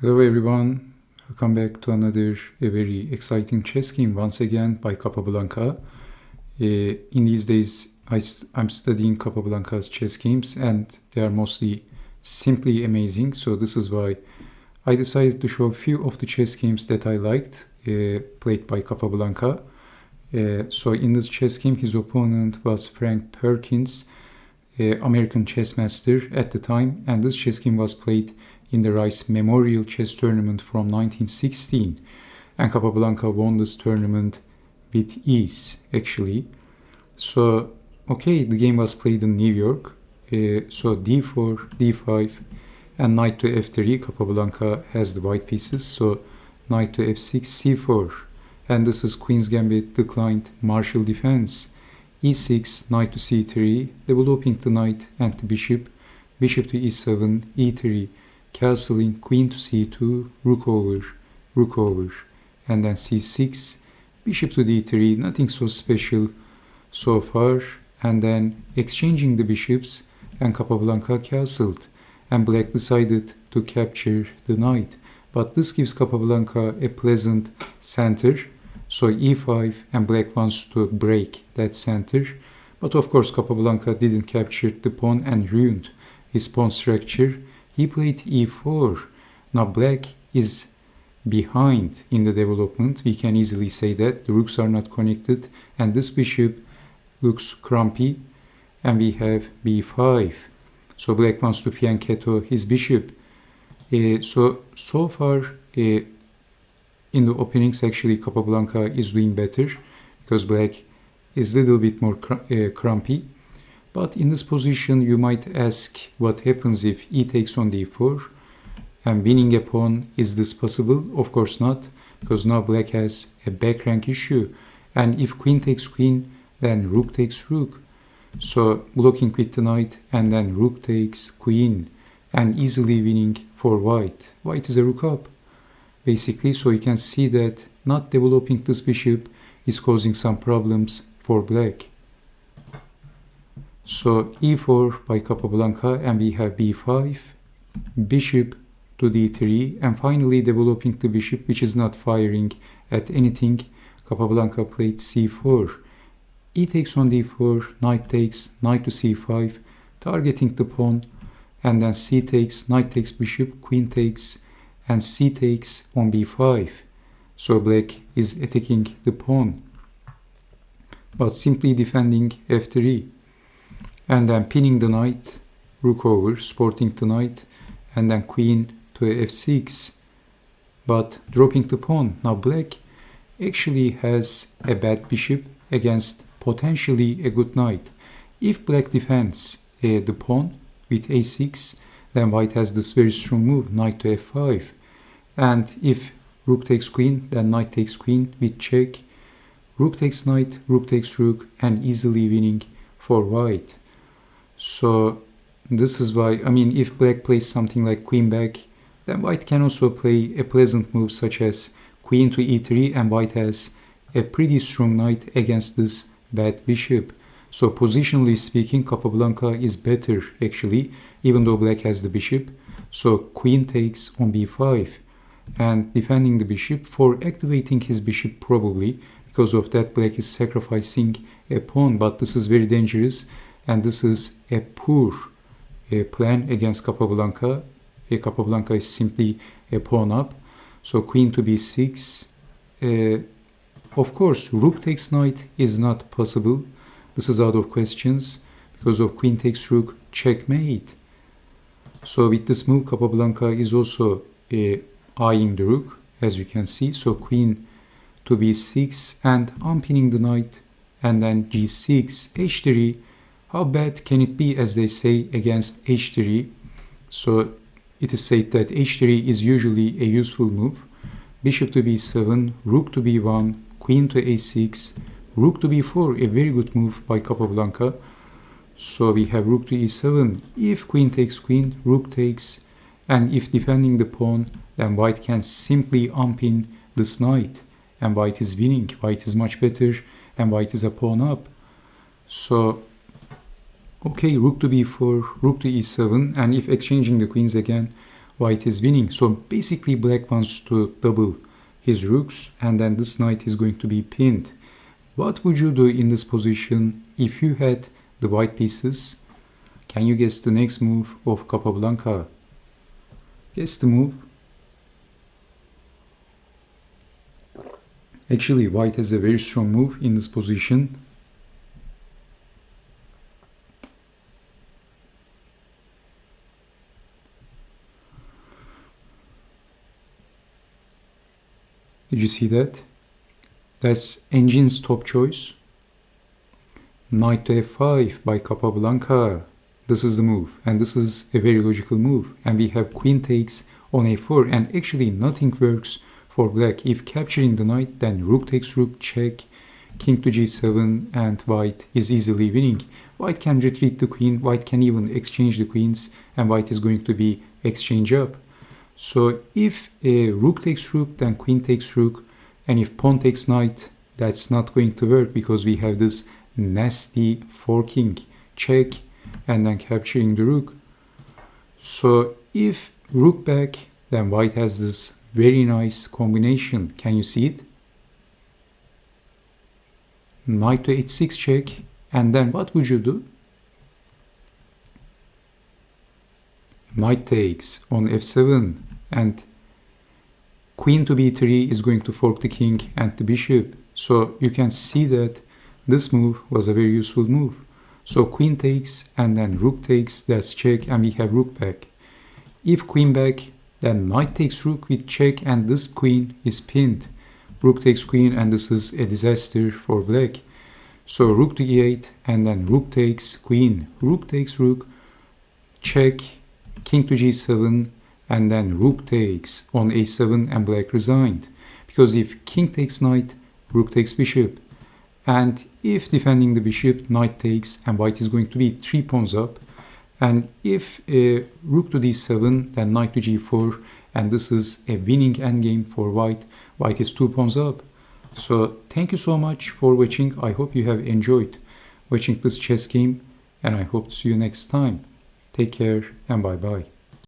Hello everyone, welcome back to another very exciting chess game once again by Capablanca. In these days I'm studying Capablanca's chess games and they are mostly simply amazing, so this is why I decided to show a few of the chess games that I liked played by Capablanca. So in this chess game his opponent was Frank Perkins, American chess master at the time, and this chess game was played in the Rice Memorial Chess Tournament from 1916, and Capablanca won this tournament with ease, actually. So, okay, the game was played in New York. So d4, d5, and knight to f3. Capablanca has the white pieces, so knight to f6, c4, and this is Queen's Gambit declined Marshall defense. e6, knight to c3, developing the knight and the bishop, bishop to e7, e3, castling, queen to c2, rook over, and then c6, bishop to d3, nothing so special so far, and then exchanging the bishops, and Capablanca castled, and black decided to capture the knight, but this gives Capablanca a pleasant center, so e5, and black wants to break that center, but of course Capablanca didn't capture the pawn and ruined his pawn structure. He played e4. Now black is behind in the development. We can easily say that the rooks are not connected and this bishop looks crumpy, and we have b5. So black wants to fianchetto his bishop. So far in the openings actually Capablanca is doing better because black is a little bit more crumpy. But in this position, you might ask what happens if e takes on d4 and winning a pawn. Is this possible? Of course not, because now black has a back rank issue. And if queen takes queen, then rook takes rook. So blocking with the knight, and then rook takes queen, and easily winning for white. White is a rook up, basically. So you can see that not developing this bishop is causing some problems for black. So e4 by Capablanca, and we have b5, bishop to d3, and finally developing the bishop, which is not firing at anything. Capablanca played c4. E takes on d4, knight takes, knight to c5, targeting the pawn, and then c takes, knight takes bishop, queen takes, and c takes on b5. So black is attacking the pawn, but simply defending f3. And then pinning the knight, rook over, supporting the knight, and then queen to f6, but dropping the pawn. Now black actually has a bad bishop against potentially a good knight. If black defends the pawn with a6, then white has this very strong move, knight to f5. And if rook takes queen, then knight takes queen with check, rook takes knight, rook takes rook, and easily winning for white. So this is why, if black plays something like queen back, then white can also play a pleasant move such as queen to e3, and white has a pretty strong knight against this bad bishop. So positionally speaking, Capablanca is better actually, even though black has the bishop. So queen takes on b5 and defending the bishop for activating his bishop probably. Because of that, black is sacrificing a pawn, but this is very dangerous. And this is a poor plan against Capablanca. Capablanca is simply a pawn up. So queen to b6. Of course, rook takes knight is not possible. This is out of questions because of queen takes rook, checkmate. So with this move, Capablanca is also eyeing the rook, as you can see. So queen to b6 and unpinning the knight, and then g6, h3. How bad can it be, as they say, against h3? So it is said that h3 is usually a useful move. Bishop to b7, rook to b1, queen to a6, rook to b4, a very good move by Capablanca. So we have rook to e7. If queen takes queen, rook takes, and if defending the pawn, then white can simply unpin this knight, and white is winning. White is much better, and white is a pawn up. So okay, rook to b4, rook to e7, and if exchanging the queens again, white is winning. So basically black wants to double his rooks, and then this knight is going to be pinned. What would you do in this position if you had the white pieces? Can you guess the next move of Capablanca? Guess the move. Actually, white has a very strong move in this position. Did you see that? That's engine's top choice. Knight to f5 by Capablanca. This is the move, and this is a very logical move. And we have queen takes on a4, and actually nothing works for black. If capturing the knight, then rook takes rook, check, king to g7, and white is easily winning. White can retreat the queen, white can even exchange the queens, and white is going to be exchange up. So if a rook takes rook, then queen takes rook, and if pawn takes knight, that's not going to work because we have this nasty forking, check, and then capturing the rook. So if rook back, then white has this very nice combination. Can you see it? Knight to h6 check, and then what would you do? Knight takes on f7, and queen to b3 is going to fork the king and the bishop. So you can see that this move was a very useful move. So queen takes and then rook takes, that's check, and we have rook back. If queen back, then knight takes rook with check, and this queen is pinned. Rook takes queen, and this is a disaster for black. So rook to e8, and then rook takes queen, rook takes rook, check, king to g7, and then rook takes on a7, and black resigned. Because if king takes knight, rook takes bishop. And if defending the bishop, knight takes, and white is going to be 3 pawns up. And if rook to d7, then knight to g4, and this is a winning endgame for white. White is 2 pawns up. So thank you so much for watching. I hope you have enjoyed watching this chess game, and I hope to see you next time. Take care and bye bye.